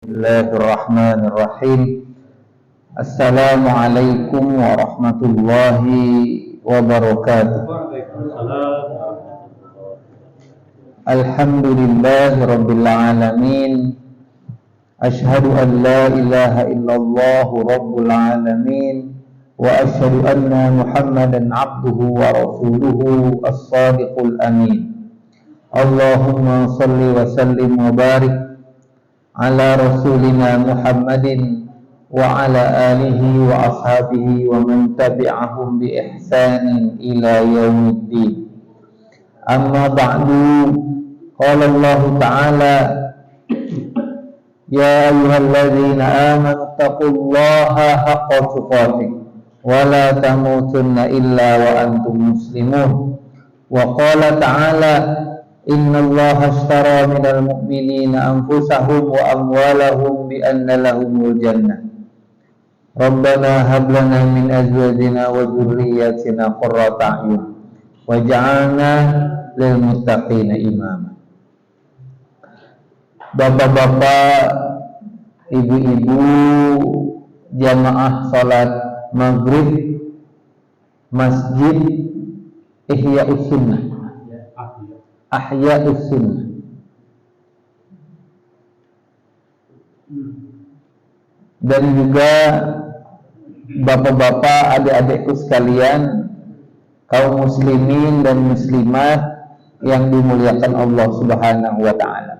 Bismillahirrahmanirrahim. Assalamualaikum warahmatullahi wabarakatuh. Alhamdulillahi rabbil alamin. Ashhadu an la ilaha illallah rabbul alamin wa ashhadu anna Muhammadan abduhu wa rasuluhu as-sadiqul amin. Allahumma salli wa sallim wa barik ala rasulina Muhammadin wa ala alihi wa ashabihi wa man tabi'ahum bi ihsanin ila yaumiddin. Amma ba'du, qala Allah ta'ala, ya ayyuhalladzina amanu taqullaha haqqa tuqatih wa la tamutunna illa wa antum muslimun. Wa qala ta'ala, inna Allah ashtara minal mu'minina anfusahum wa amwalahum bi anna lahumul jannah. Rabbana hab lana min azwajina wa dhurriyyatina qurrata a'yun waj'alna lil muttaqina imama. Bapak-bapak, ibu-ibu, jamaah salat maghrib Masjid Ihya'us Sunnah, Ahya'us Sunnah. Dan juga bapak-bapak, adik-adikku sekalian, kaum muslimin dan muslimat yang dimuliakan Allah Subhanahu wa ta'ala.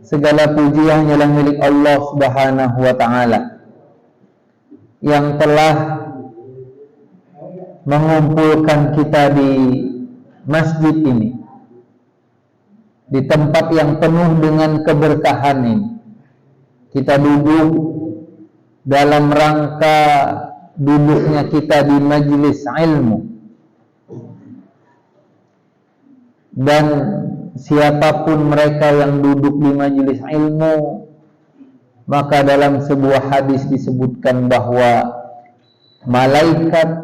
Segala puji hanyalah milik Allah Subhanahu wa ta'ala yang telah mengumpulkan kita di masjid ini, di tempat yang penuh dengan keberkahan ini. Kita duduk dalam rangka duduknya kita di majelis ilmu, dan siapapun mereka yang duduk di majelis ilmu, maka dalam sebuah hadis disebutkan bahwa malaikat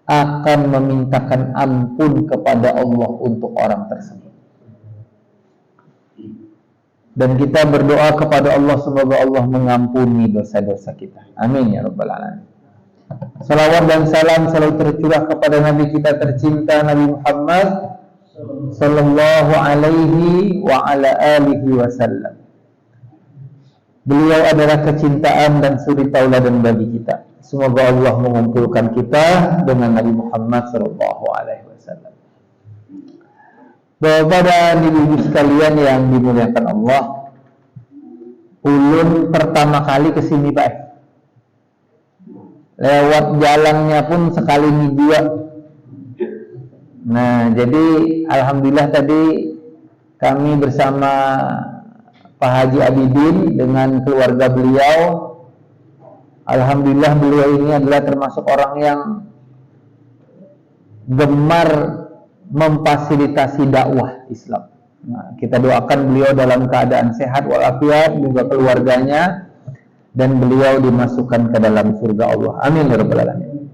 akan memintakan ampun kepada Allah untuk orang tersebut. Dan kita berdoa kepada Allah semoga Allah mengampuni dosa-dosa kita. Amin ya rabbal alamin. Salawat dan salam selalu tercurah kepada Nabi kita tercinta Nabi Muhammad sallallahu alaihi wa ala alihi wasallam. Beliau adalah kecintaan dan suri tauladan bagi kita. Semoga Allah mengumpulkan kita dengan Nabi Muhammad sallallahu alaihi wasallam. Bapak dan ibu sekalian yang dimuliakan Allah, ulun pertama kali kesini Pak. Lewat jalannya pun sekali dua. Nah, jadi alhamdulillah tadi kami bersama Pak Haji Abidin dengan keluarga beliau. Alhamdulillah beliau ini adalah termasuk orang yang gemar memfasilitasi dakwah Islam. Nah, kita doakan beliau dalam keadaan sehat walafiat, juga keluarganya, dan beliau dimasukkan ke dalam surga Allah. Amin ya rabbal alamin.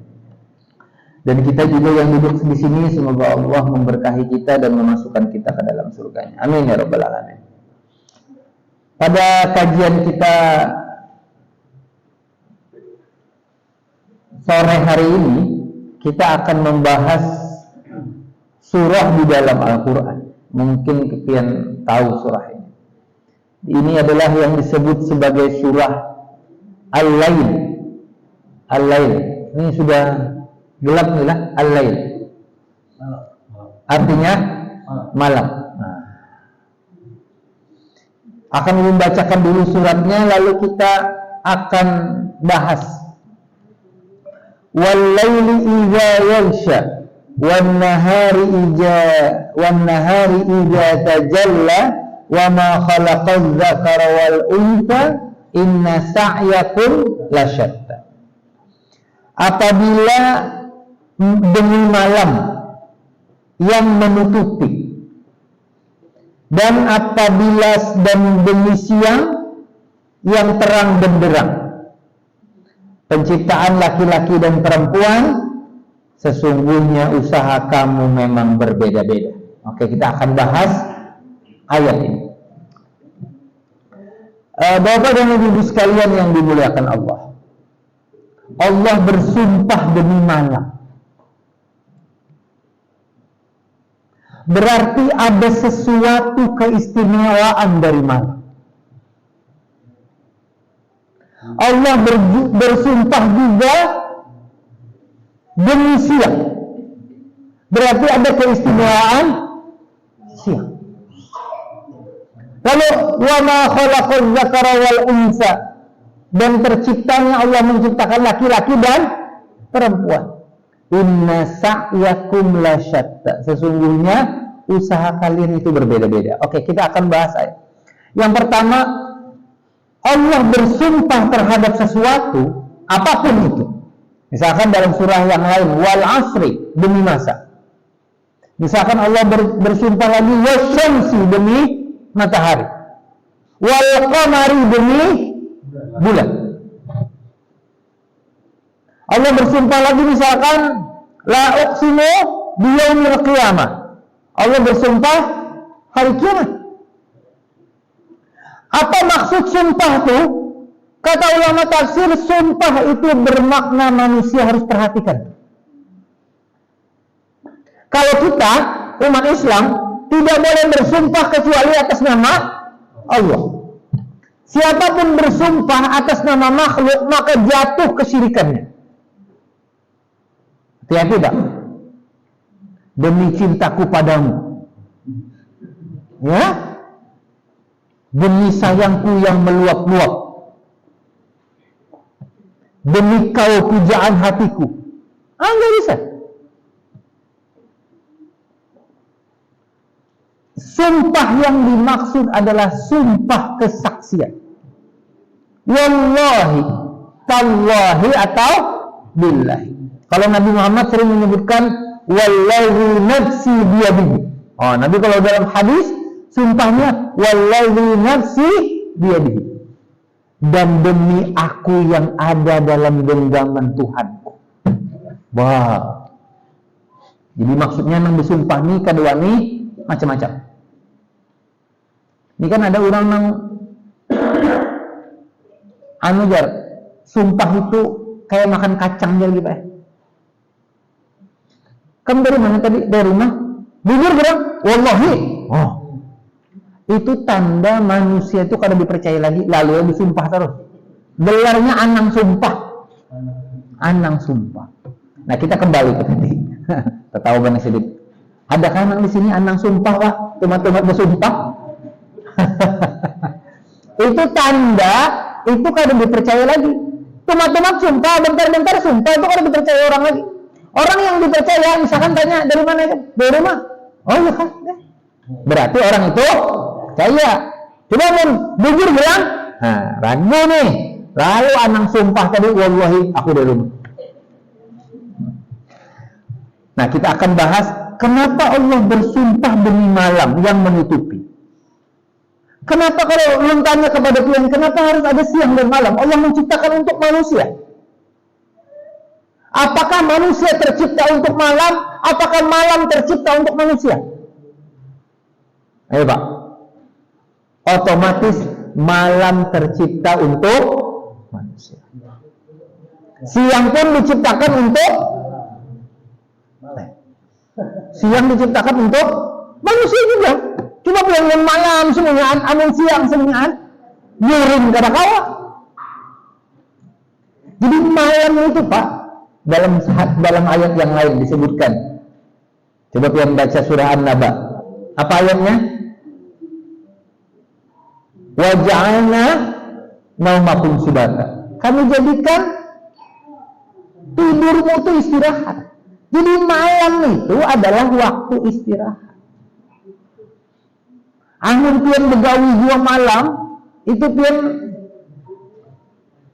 Dan kita juga yang duduk di sini, semoga Allah memberkahi kita dan memasukkan kita ke dalam surganya. Amin ya rabbal alamin. Pada kajian kita sore hari ini, kita akan membahas surah di dalam Al-Quran. Mungkin kalian tahu surah ini. Ini adalah yang disebut sebagai surah Al-Lail. Al-Lail. Ini sudah gelap nih lah. Al-Lail. Artinya malam. Nah. Akan membacakan dulu suratnya, lalu kita akan bahas. Wal-laili idza yaghsha wan-nahari idza tajalla wa ma khalaqaz dzakara wal untha inna sa'yakum lasyatta. Apabila demi malam yang menutupi, dan apabila demi siang yang terang benderang, penciptaan laki-laki dan perempuan, sesungguhnya usaha kamu memang berbeda-beda. Oke, kita akan bahas ayat ini. Bapak dan Ibu sekalian yang dimuliakan Allah, Allah bersumpah demi malam. Berarti ada sesuatu keistimewaan dari malam. Allah bersumpah juga demi siang. Berarti ada keistimewaan siang. Lalu wa ma khalaqaz dzakara wal unsa, dan terciptanya Allah menciptakan laki-laki dan perempuan. Inna sa'yakum lasyatta, sesungguhnya usaha kalian itu berbeda-beda. Oke, kita akan bahas ayat. Yang pertama, Allah bersumpah terhadap sesuatu, apapun itu. Misalkan dalam surah yang lain, wal asri, demi masa. Misalkan Allah bersumpah lagi, wasyamsi, demi matahari, wal qamari, demi bulan. Allah bersumpah lagi misalkan, la uqsimu biyaumil qiyamah. Allah bersumpah hari kiamat. Apa maksud sumpah itu? Kata ulama tafsir, sumpah itu bermakna manusia harus perhatikan. Kalau kita, umat Islam, tidak boleh bersumpah kecuali atas nama Allah. Siapapun bersumpah atas nama makhluk, maka jatuh kesyirikannya. Ya tidak. Demi cintaku padamu. Ya. Demi sayangku yang meluap-luap. Demi kau pujaan hatiku. Enggak bisa. Sumpah yang dimaksud adalah sumpah kesaksian. Wallahi, tallahi atau billahi. Kalau Nabi Muhammad sering menyebutkan wallahi nafsi biyadihi. Oh, Nabi kalau dalam hadis sumpahnya wallahi nafsi biyadihi. Dan demi aku yang ada dalam genggaman Tuhanku. Wah. Jadi maksudnya nang disumpah nih kedua nih macam-macam. Ini kan ada orang nang jar sumpah itu kayak makan kacang jadi gitu ya. Kamu dari mana tadi? Dari rumah? Jujur bilang, wallahi. Oh, itu tanda manusia itu kada dipercaya lagi, lalu disumpah terus. Gelarnya anang sumpah. Anang sumpah. Nah, kita kembali ke tadi. Tahu banget sedikit. Adakah anang di sini anang sumpah, Pak? Tomat-tomat bersumpah? Itu tanda itu kada dipercaya lagi. Tomat-tomat sumpah, bentar-bentar sumpah, itu kada dipercaya orang lagi. Orang yang dipercaya, misalkan tanya dari mana itu? Dari rumah. Oh iya kan? Berarti orang itu percaya. Coba jujur bilang, nah, ragu nih. Lalu anang sumpah tadi, wallahi aku dari rumah. Nah, kita akan bahas kenapa Allah bersumpah demi malam yang menutupi. Kenapa kalau orang tanya kepada Tuhan, kenapa harus ada siang dan malam? Allah menciptakan untuk manusia. Apakah manusia tercipta untuk malam? Apakah malam tercipta untuk manusia? Ayo Pak. Otomatis malam tercipta untuk manusia. Siang pun diciptakan untuk manusia juga. Cuma yang malam semuanya, amun siang semuanya, ngirim kada kawa. Jadi malam itu Pak, dalam ayat yang lain disebutkan. Coba kalian baca surah An-Naba. Apa ayatnya? Wa ja'alna naumakum subata. Kami jadikan tidurmu itu istirahat. Jadi malam itu adalah waktu istirahat. Amun pian begawi dua malam, itu pian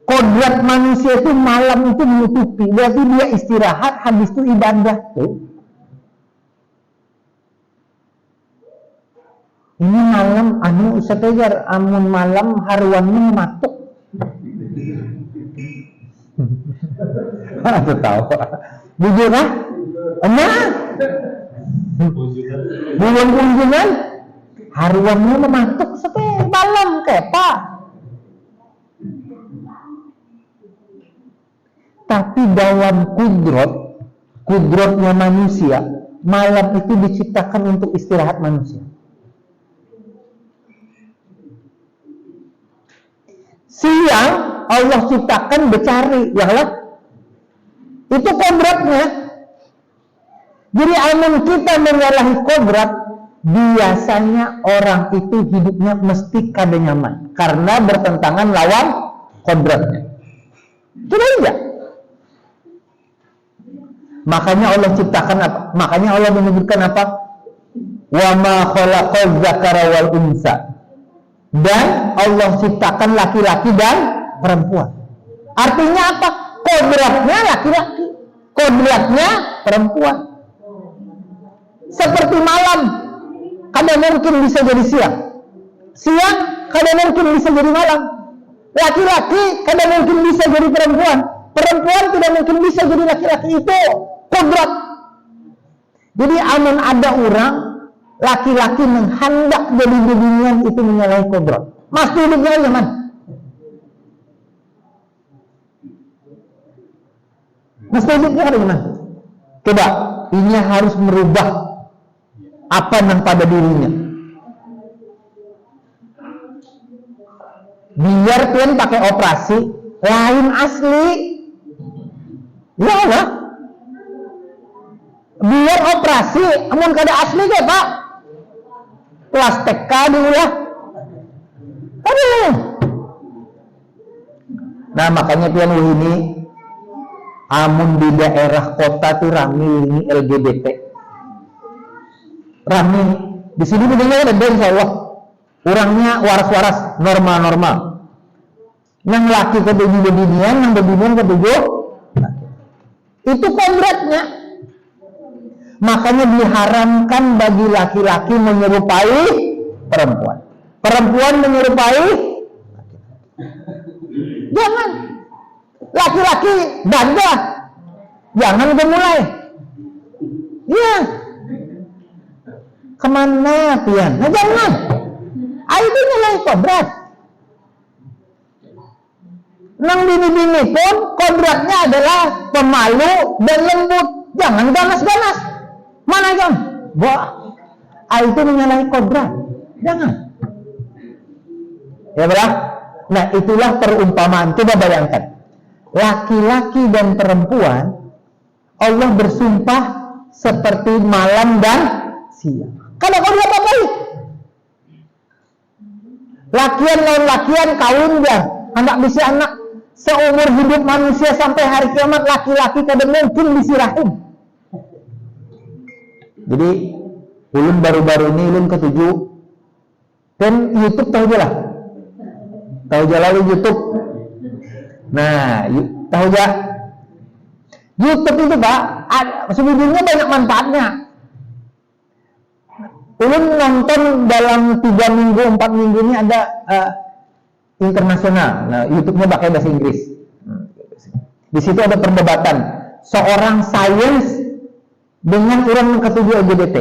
kodrat manusia itu malam itu menutupi. Berarti dia istirahat, habis itu ibadah tuh. Ini malam, Ustaz Tegar, amun malam haruannya mematuk. Aku tahu. Jujur lah? Nah, bulan kunjungan, haruannya mematuk sampai malam kepa. Tapi dalam kudratnya manusia, malam itu diciptakan untuk istirahat manusia. Siang Allah ciptakan bercari, ya Allah. Itu kodratnya. Jadi amun kita menyalahi kodrat, biasanya orang itu hidupnya mesti kada nyaman karena bertentangan lawan kodratnya. Coba aja. Makanya Allah ciptakan apa? Makanya Allah menyebutkan apa? Wa ma khalaqaz dzakara wal unsa. Dan Allah ciptakan laki-laki dan perempuan. Artinya apa? Kodratnya laki-laki, kodratnya perempuan. Seperti malam, kadang mungkin bisa jadi siang. Siang, kadang mungkin bisa jadi malam. Laki-laki, kadang mungkin bisa jadi perempuan. Perempuan tidak mungkin bisa jadi laki-laki. Itu kodrat. Jadi amun ada orang laki-laki menghendak jadi beginian, itu menyalahi kodrat. Mesti hidupnya nyaman. Mesti hidupnya nyaman. Coba, ini harus merubah apa yang pada dirinya. Biar tuan pakai operasi lain asli. Ya Allah. Biar operasi, amun kada asli ke Pak. Kelas TK diulah. Aduh. Nah makanya pian ini amun di daerah kota tuh rame ini LGBT. Rame. Di sini bedanya ada insya Allah. Orangnya waras-waras, normal-normal. Yang laki ketujuh bebinian, yang bebinian ketujuh. Itu kodratnya. Makanya diharamkan bagi laki-laki menyerupai perempuan. Perempuan menyerupai jangan. Laki-laki ganda. Jangan dimulai. Iya. Kemana pian? Nah jangan. Itu nilai kodrat. Nang bini-bini pun kodratnya adalah pemalu dan lembut. Jangan ganas-ganas. Mana jam? Wah, itu menyalahi kodrat. Jangan. Ya belah? Nah itulah perumpamaan. Coba bayangkan. Laki-laki dan perempuan Allah bersumpah seperti malam dan siang. Kalau kau lihat apa? Lakian lawan lakian kawin dia. Anak bisa anak. Seumur hidup manusia sampai hari kiamat laki-laki kadang mungkin disirahin. Jadi ulun baru-baru ini ulun ketujuh dan YouTube tahu jelah. Tahu jelah YouTube. Nah, tahu jah. YouTube itu Pak, sebetulnya banyak manfaatnya. Ulun nonton dalam 3 minggu, 4 minggu ini ada internasional. Nah, YouTube-nya pakai bahasa Inggris. Di situ ada perdebatan seorang sains dengan orang ketujuh LGBT.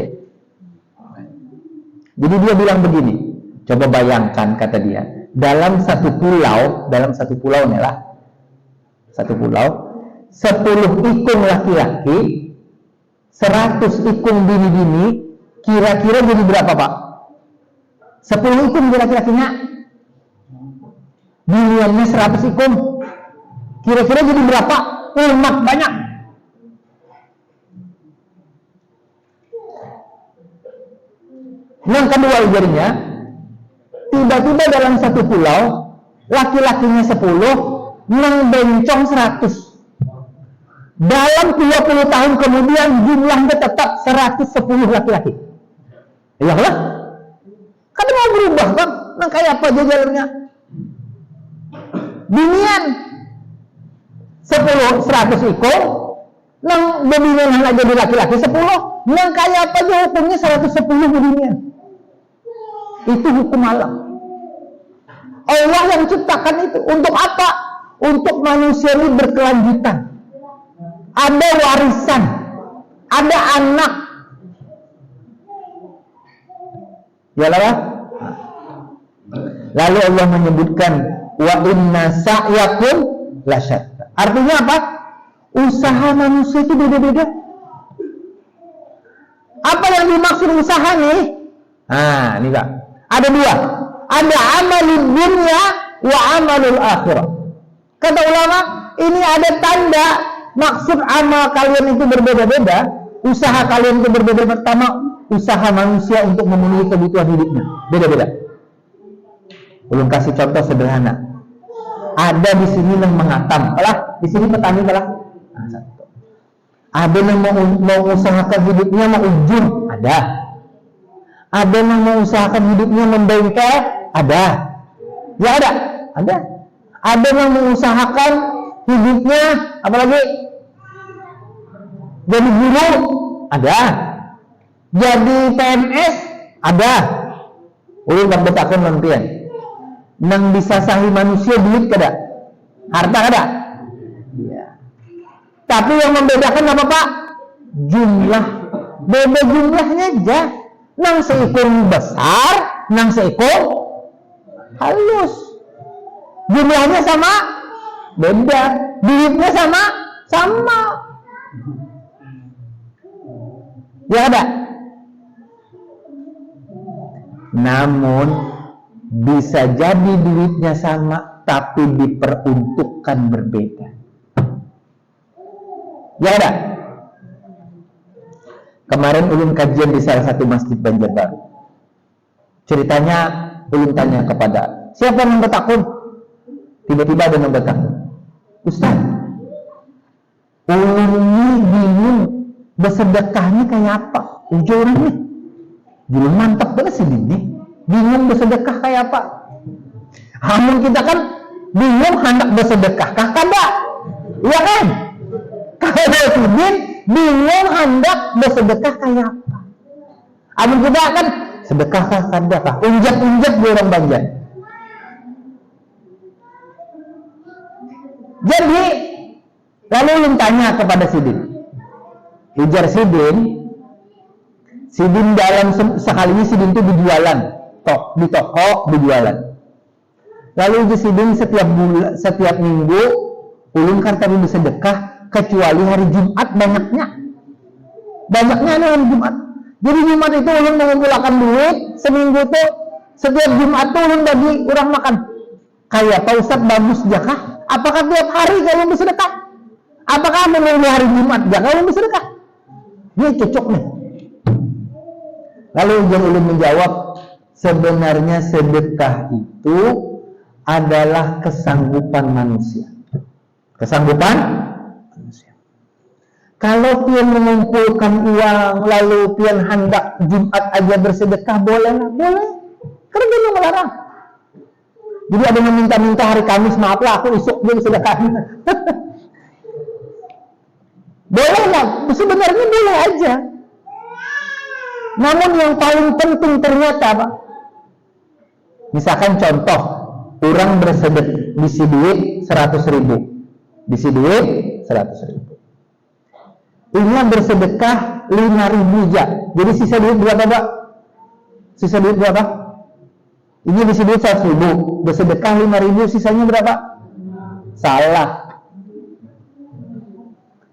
Jadi dia bilang begini, coba bayangkan kata dia, dalam satu pulau nih lah, satu pulau, 10 ikung laki-laki, 100 ikung bini-bini, kira-kira jadi berapa Pak? 10 ikung laki-lakinya, biniannya 100 ikung, kira-kira jadi berapa? Umat banyak. Yang kedua jadinya, tiba-tiba dalam satu pulau, laki-lakinya 10, yang bencong 100. Dalam 20 tahun kemudian jumlahnya tetap 110 laki-laki. Ya Allah, kan mau berubah Bang, nah kayak apa jajalannya? Binian 100 ikut, nang bebinian aja jadi laki-laki 10, nang kayak apa aja hukumnya 110 bebinian. Itu hukum alam. Allah yang ciptakan itu untuk apa? Untuk manusia ini berkelanjutan. Ada warisan, ada anak. Ya lah. Lalu Allah menyebutkan wa inna sa'yakum lasyatta. Artinya apa? Usaha manusia itu beda-beda. Apa yang dimaksud usaha nih? Nah, ini Pak. Ada dua. Ada amalul dunya wa amalul akhirah. Kata ulama, ini ada tanda maksud amal kalian itu berbeda-beda, usaha kalian itu berbeda. Pertama, usaha manusia untuk memenuhi kebutuhan hidupnya beda-beda. Belum kasih contoh sederhana. Ada di sini yang mengatam, di sini petani ada yang mau usahakan hidupnya mau ujung, ada yang mau usahakan hidupnya membengkel, ada yang mengusahakan hidupnya apalagi jadi guru, ada jadi PNS, ada ulun betakan nantian nang bisa sahi manusia duit kada, harta kada ya. Tapi yang membedakan apa Pak? Jumlah, beda jumlahnya aja. Nang seekor besar, nang seekor halus. Jumlahnya sama, beda. Duitnya sama. Ya ada. Namun bisa jadi duitnya sama, tapi diperuntukkan berbeda. Ya ada. Kemarin ulun kajian di salah satu masjid Banjarbaru. Ceritanya ulun tanya kepada siapa yang bertakun? Tiba-tiba ada yang bertakun. Ustaz, ulun ini bingung bersedekahnya kayak apa? Ujo orangnya. Belum mantap banget sih ini. Bingung bersedekah kayak apa? Amun kita kan bingung hendak bersedekah kada? Iya kan? Kalau Sidin bingung hendak bersedekah kayak apa? Amun kita kan sedekah kada kah? Unjak-unjak di orang Banjar. Jadi lalu ulun tanya kepada Sidin. Ujar Sidin dalam sekali ini Sidin itu berjualan, di toko berjualan. Lalu Sidin setiap minggu ulun kan tadi bersedekah kecuali hari Jumat banyaknya hari Jumat. Jadi Jumat itu ulun mengumpulkan duit seminggu tuh setiap Jumat tuh ulun bagi orang makan. Kayak Pak Ustaz bagus jakah? Apakah tiap hari kalau bersedekah? Apakah menunggu hari Jumat jakah ulun bersedekah? Ini cocok nih. Lalu ulun menjawab, sebenarnya sedekah itu adalah kesanggupan manusia. Kesanggupan manusia. Kalau pian mengumpulkan uang lalu pian hendak Jumat aja bersedekah, boleh. Karena dia melarang. Jadi ada yang minta hari Kamis, maaflah aku esok dia bersedekah. Boleh lah, sebenarnya boleh aja. Namun yang paling penting ternyata Pak, misalkan contoh, orang bersedekah bisi duit 100.000, bisi duit 100.000. Ini bersedekah 5.000 aja. Jadi sisa duit berapa Pak? Sisa duit berapa? Ini bisi duit 100.000, bersedekah 5.000, sisanya berapa? Salah.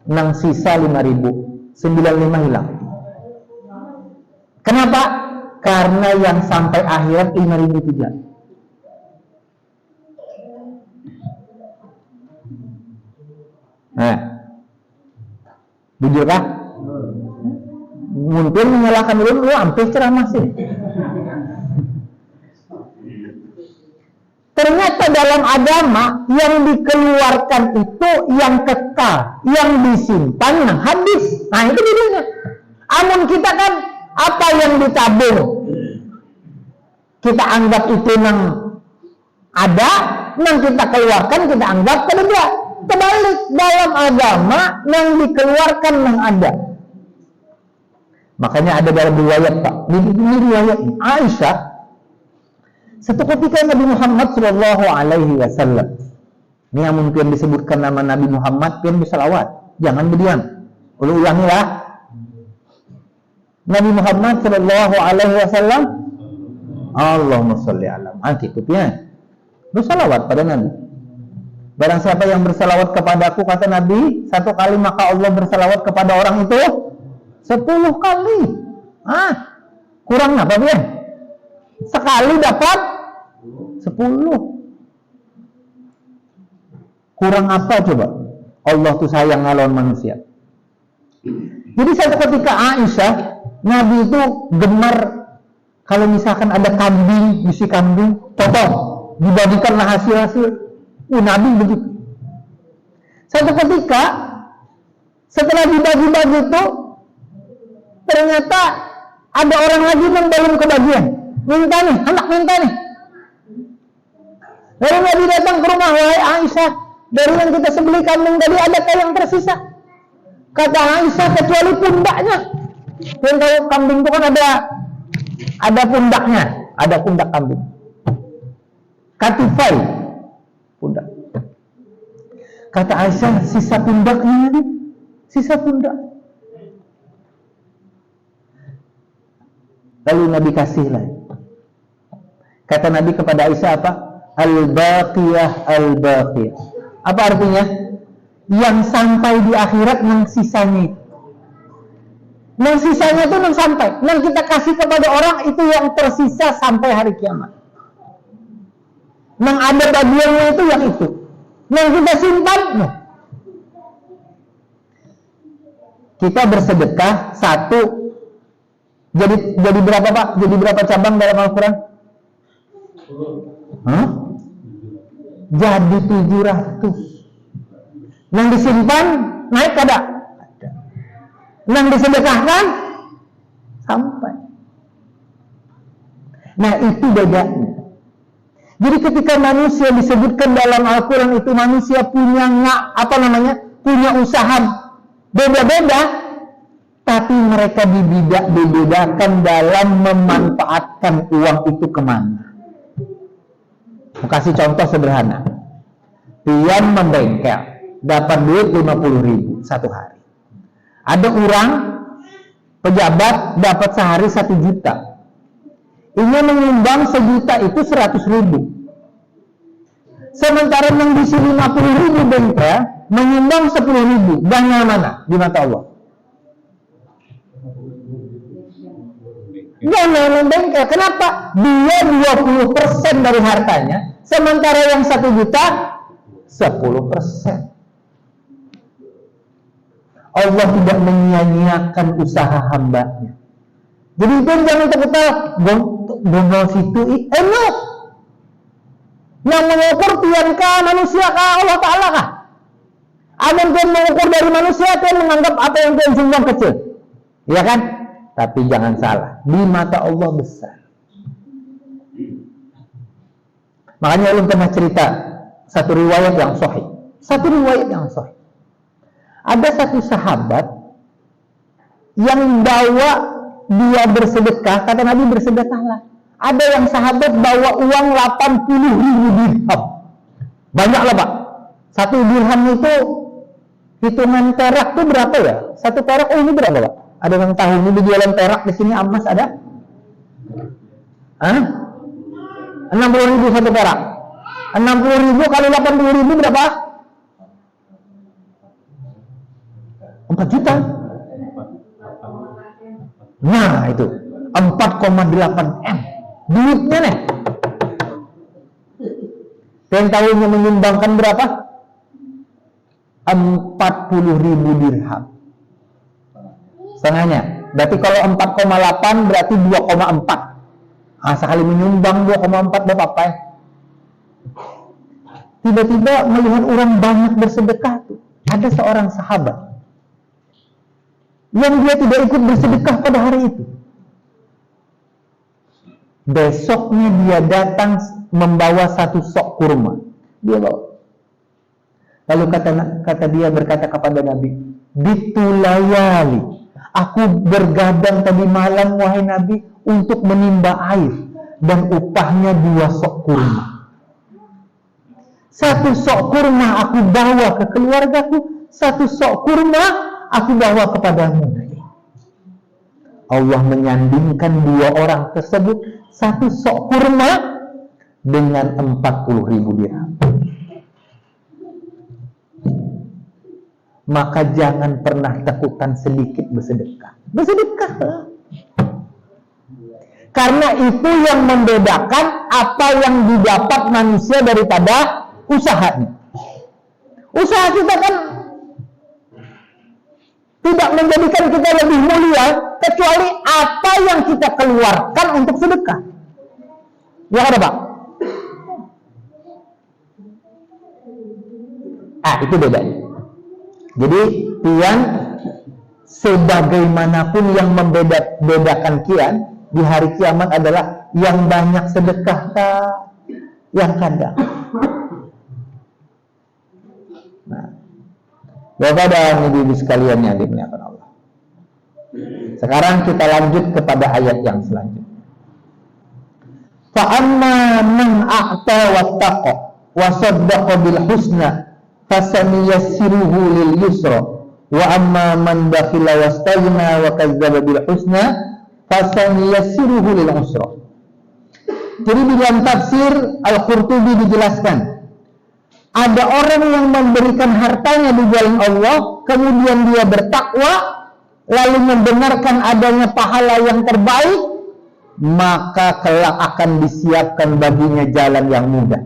Nang sisa 5.000, 95 hilang. Kenapa? Karena yang sampai akhirat 5.000 juga. Nah, jujur kah? Mungkin menyalahkan lu hampir ceramah sih. Ternyata dalam agama yang dikeluarkan itu yang kekal, yang disimpan, yang habis. Nah itu bedanya. Amun kita kan apa yang ditabung, kita anggap itu yang ada, yang kita keluarkan kita anggap tidak. Kebalik, dalam agama yang dikeluarkan yang ada. Makanya ada dalam riwayat Pak, ini riwayat Aisyah. Satu ketika Nabi Muhammad Shallallahu Alaihi Wasallam, ini yang mungkin disebutkan nama Nabi Muhammad, pian bersalawat, jangan berdiam. Ulangilah. Nabi Muhammad Shallallahu Alaihi Wasallam, Allahumma sholli ala Muhammad, itu pian bersalawat pada Nabi. Barang siapa yang bersalawat kepadaku, kata Nabi, 1 kali, maka Allah bersalawat kepada orang itu 10 kali. Kurang apa dia? Sekali dapat 10. Kurang apa coba? Allah tuh sayang lawan manusia. Jadi satu ketika Aisyah, Nabi itu gemar kalau misalkan ada kambing, isi kambing, potong, dibagikanlah hasil-hasil. Nabi begitu. Satu ketika setelah dibagi-bagi itu, ternyata ada orang lagi yang belum kebagian. Minta nih, anak minta nih. Lalu Nabi datang ke rumah, wahai Aisyah, dari yang kita sembelih kambing tadi adakah yang tersisa? Kata Aisyah, kecuali pundaknya. Yang tahu kambing itu kan ada pundaknya, ada pundak kambing. Katifai pundak. Kata Aisyah, sisa pundaknya nih, sisa pundak. Lalu Nabi kasihlah. Kata Nabi kepada Aisyah apa? Al-baqiyah, al-baqiyah. Apa artinya? Yang sampai di akhirat yang sisanya itu. Yang sisanya itu yang sampai. Yang kita kasih kepada orang itu yang tersisa sampai hari kiamat. Yang ada bagiannya itu yang itu. Yang kita simpan, no. Kita bersedekah 1. Jadi berapa Pak? Jadi berapa cabang dalam Al-Quran? Jadi 700. Yang disimpan naik ada. Yang disedekahkan sampai. Nah itu bedanya. Jadi ketika manusia disebutkan dalam Al-Quran itu manusia punya punya usaha beda-beda, tapi mereka dibedakan dalam memanfaatkan uang itu kemana. Mau kasih contoh sederhana. Pian membengkel, dapat duit 50.000 satu hari. Ada orang pejabat dapat sehari 1 juta. Ini menyumbang 1 juta itu 100.000. Sementara yang di sini 50.000 bengkel menyumbang 10.000. Dana mana di mata Allah? Dana bengkel. Kenapa? Dia 20% dari hartanya. Sementara yang 1 juta 10%. Allah tidak menyia-nyiakan usaha hambanya. Jadi itu jangan terketal gongol situ enak. Yang mengukur piankah manusia kah Allah Ta'ala kah? Amin Tuhan mengukur dari manusia, Tuhan menganggap apa yang Tuhan sumbang kecil. Iya kan? Tapi jangan salah, di mata Allah besar. Makanya ulun pernah cerita satu riwayat yang sahih. Ada satu sahabat yang bawa dia bersedekah, kata Nabi bersedekahlah. Ada yang sahabat bawa uang 80.000 dirham. Banyak lah Pak. 1 dirham itu hitungan perak itu berapa ya? 1 perak, ini berapa Pak? Ada yang tahu ini jualan perak di sini emas ada? 60.000 1 perak. 60.000 kali 80.000 berapa? 4 juta. Nah itu 4,8 M duitnya nih. Dan tahunnya menyumbangkan berapa? 40.000 dirham. Setengahnya. Berarti kalau 4,8 berarti 2,4. Sekali menyumbang 2,4 berapa apa ya? Tiba-tiba melihat orang banyak bersedekah tuh. Ada seorang sahabat yang dia tidak ikut bersedekah pada hari itu. Besoknya dia datang membawa 1 sok kurma. Dia bawa. Lalu kata dia berkata kepada Nabi, "Bitulayali, aku bergadang tadi malam wahai Nabi untuk menimba air dan upahnya 2 sok kurma. 1 sok kurma aku bawa ke keluargaku, 1 sok kurma aku bawa kepadamu." Allah menyandingkan 2 orang tersebut, 1 sok kurma dengan 40.000 dirham. maka jangan pernah takutan sedikit bersedekah. Bersedekahlah. Karena itu yang membedakan apa yang didapat manusia daripada usahanya. Usaha kita kan tidak menjadikan kita lebih mulia kecuali apa yang kita keluarkan untuk sedekah. Ya ada Pak? Itu bedanya. Jadi Kian sebagaimanapun yang membedakan Kian di hari kiamat adalah yang banyak sedekah yang kadang. Nah, Bapak dan Ibu sekalian yang dimuliakan Allah. Sekarang kita lanjut kepada ayat yang selanjutnya. Fa amma man a'ta wattaqa wa saddaqa bil husna fasaniyassiruhu lil yusra wa amma man bakhila wastaghna wa kadzdzaba bil husna fasaniyassiruhu lil usra. Jadi di dalam tafsir Al-Qurtubi dijelaskan, ada orang yang memberikan hartanya di jalan Allah, kemudian dia bertakwa, lalu membenarkan adanya pahala yang terbaik, maka kelak akan disiapkan baginya jalan yang mudah.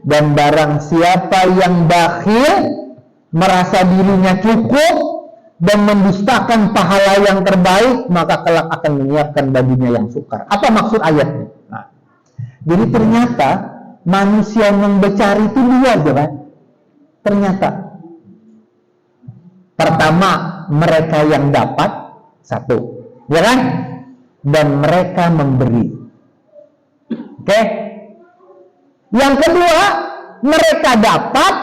Dan barang siapa yang bakhil, merasa dirinya cukup dan mendustakan pahala yang terbaik, maka kelak akan menyiapkan baginya yang sukar. Apa maksud ayatnya? Nah, jadi ternyata manusia yang bercari itu dua, kan? Ternyata pertama, mereka yang dapat, satu, ya kan? Dan mereka memberi. Oke? Yang kedua, mereka dapat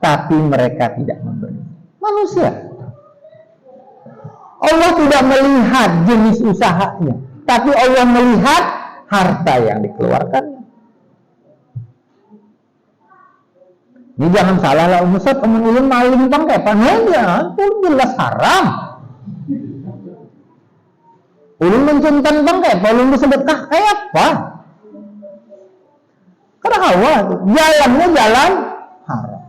tapi mereka tidak memberi. Manusia. Allah tidak melihat jenis usahanya, tapi Allah melihat harta yang dikeluarkannya. Ini jangan salah lah, Ustaz, ulun maling bang kayak panenya, itu jelas haram. Ulun mencuntan bang kayak ulun bersedekah kayak apa? Karena awal jalannya jalan haram.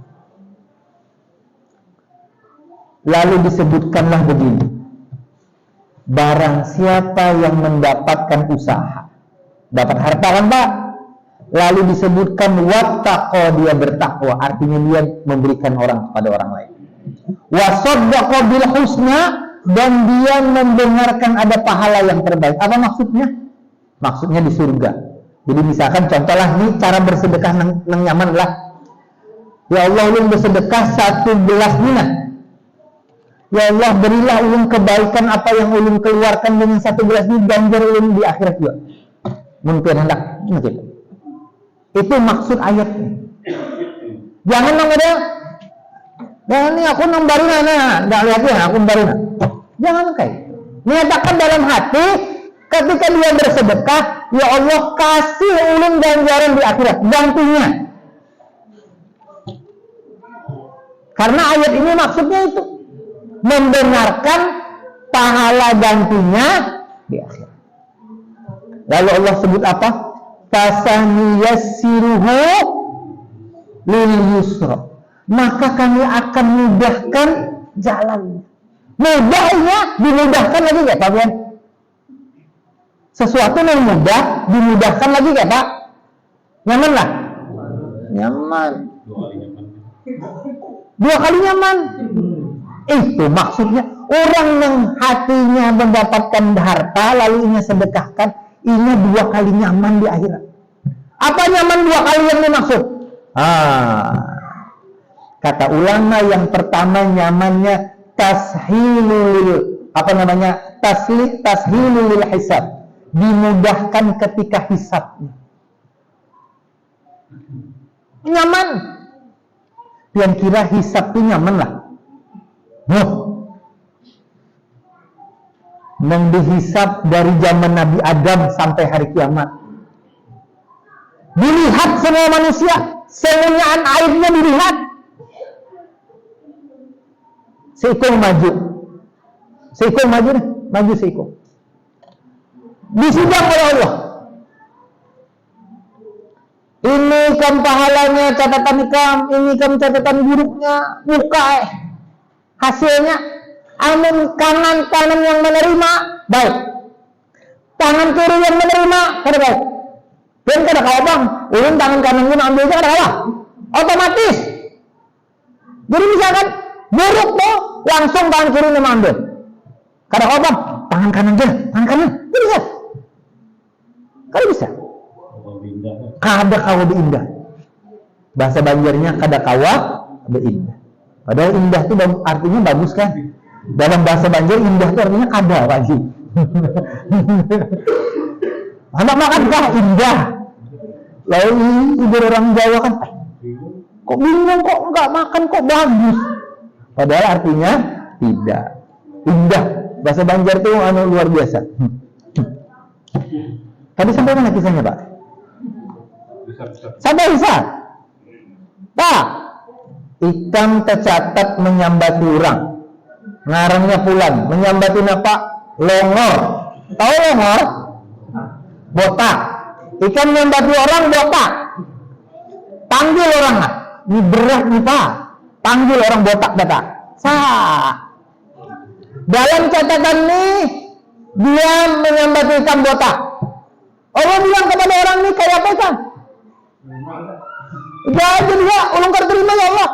Lalu disebutkanlah begini, barang siapa yang mendapatkan usaha, dapat harta kan Pak? Lalu disebutkan wattaqo, dia bertakwa, artinya dia memberikan orang kepada orang lain. Wasaddaqa bil husna, dan dia membenarkan ada pahala yang terbaik. Apa maksudnya? Maksudnya di surga. Jadi misalkan contohlah nih cara bersedekah nang nyaman lah. Ya Allah, ulun bersedekah 1 gelas minyak. Ya Allah, berilah ulun kebaikan apa yang ulun keluarkan dengan 1 gelas ini, ganjar ulun di akhirat juga. Mungkin hendak begitu. Itu maksud ayatnya. Jangan nang ada, jangan nih aku nang baru nggak lihat ya aku baru. Jangan kayak. Nyatakan dalam hati ketika dia bersedekah, ya Allah kasih ulun ganjaran di akhirat, gantinya. Karena ayat ini maksudnya itu membenarkan pahala gantinya di akhirat. Lalu Allah sebut apa? Fasaniyassiruhu lil yusra, maka kami akan mudahkan jalannya. Mudahnya dimudahkan lagi gak Pak Bian? Sesuatu yang mudah dimudahkan lagi gak Pak? Nyaman lah? Nyaman. 2 kali nyaman. Itu maksudnya orang yang hatinya mendapatkan harta lalu ia sedekahkan, ini 2 kali nyaman di akhirat. Apa nyaman 2 kali yang dimaksud? Kata ulama yang pertama nyamannya tashilul, tashilul hisab, dimudahkan ketika hisabnya. Nyaman. Yang kira hisab itu nyaman lah. Yang dihisab dari zaman Nabi Adam sampai hari kiamat. Dilihat semua manusia, semuanya airnya dilihat. Seikung maju. Seikung maju nih, maju seikung. Disidang oleh Allah. Ini kan pahalanya, catatan ikam, ini kan catatan buruknya, muka. Hasilnya amun kanan yang menerima baik, tangan kiri yang menerima kada baik. Dan kada kawa bang, ulun tangan kanan ini ambil kada kawa, otomatis. Jadi misalkan buruk tuh langsung tangan kiri ini ambil, kada kawa bang, tangan kanan dia, tangan kanan, tidak bisa, kada bisa. Kada kawa diindah. Bahasa Banjarnya kada kawa beindah. Padahal indah itu artinya bagus kan? Dalam bahasa Banjar indah itu artinya kada, Pak Ji. Anak makan kah indah? Lalu ibu orang Jawa kan, kok bingung kok nggak makan kok bagus? Padahal artinya tidak. Indah. Bahasa Banjar itu luar biasa. Tadi sampai mana kisahnya, Pak? Sampai bisa. Pak, ikan tercatat menyambati orang. Ngarangnya pulang. Menyambati apa? Longor. Tahu longor? Botak. Ikan menyambati orang botak. Panggil orang lah. Ini berat nih Pak. Panggil orang botak-botak. Dalam catatan ini dia menyambati ikan botak. Allah bilang kepada orang ini kayak apa kan? Jadi dia ulung terima ya Allah.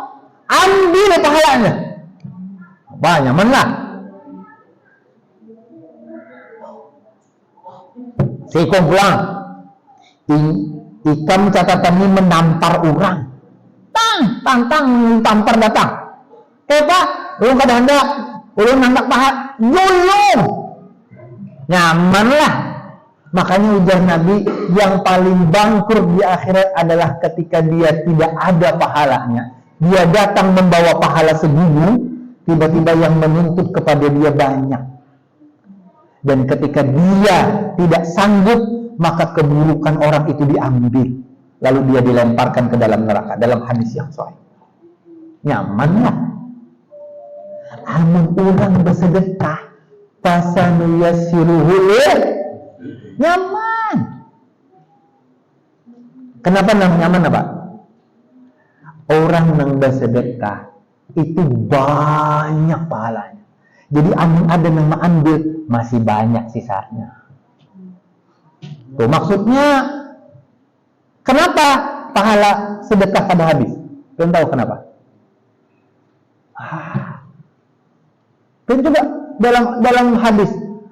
Ambil pahalanya. Banyak mana? Sekom pulang. Ikan catatan ini menampar orang. Tampar datang. Pak, ulung kada hendak. Ulun hendak paha. Julung. Nyaman lah. Makanya ujar Nabi, yang paling bangkrut di akhirat adalah ketika dia tidak ada pahalanya. Dia datang membawa pahala segunung, tiba-tiba yang menuntut kepada dia banyak. Dan ketika dia tidak sanggup, maka keburukan orang itu diambil. Lalu dia dilemparkan ke dalam neraka. Dalam hadis yang sahih. Nyaman lah. Amun orang bersedekah, fasanu yassiruhu nyaman. Kenapa nyaman apa? Orang yang bersedekah itu banyak pahalanya. Jadi amun ada yang mengambil masih banyak sisanya. Tuh maksudnya kenapa pahala sedekah pada habis? Kalian tahu kenapa? Kalian coba dalam hadis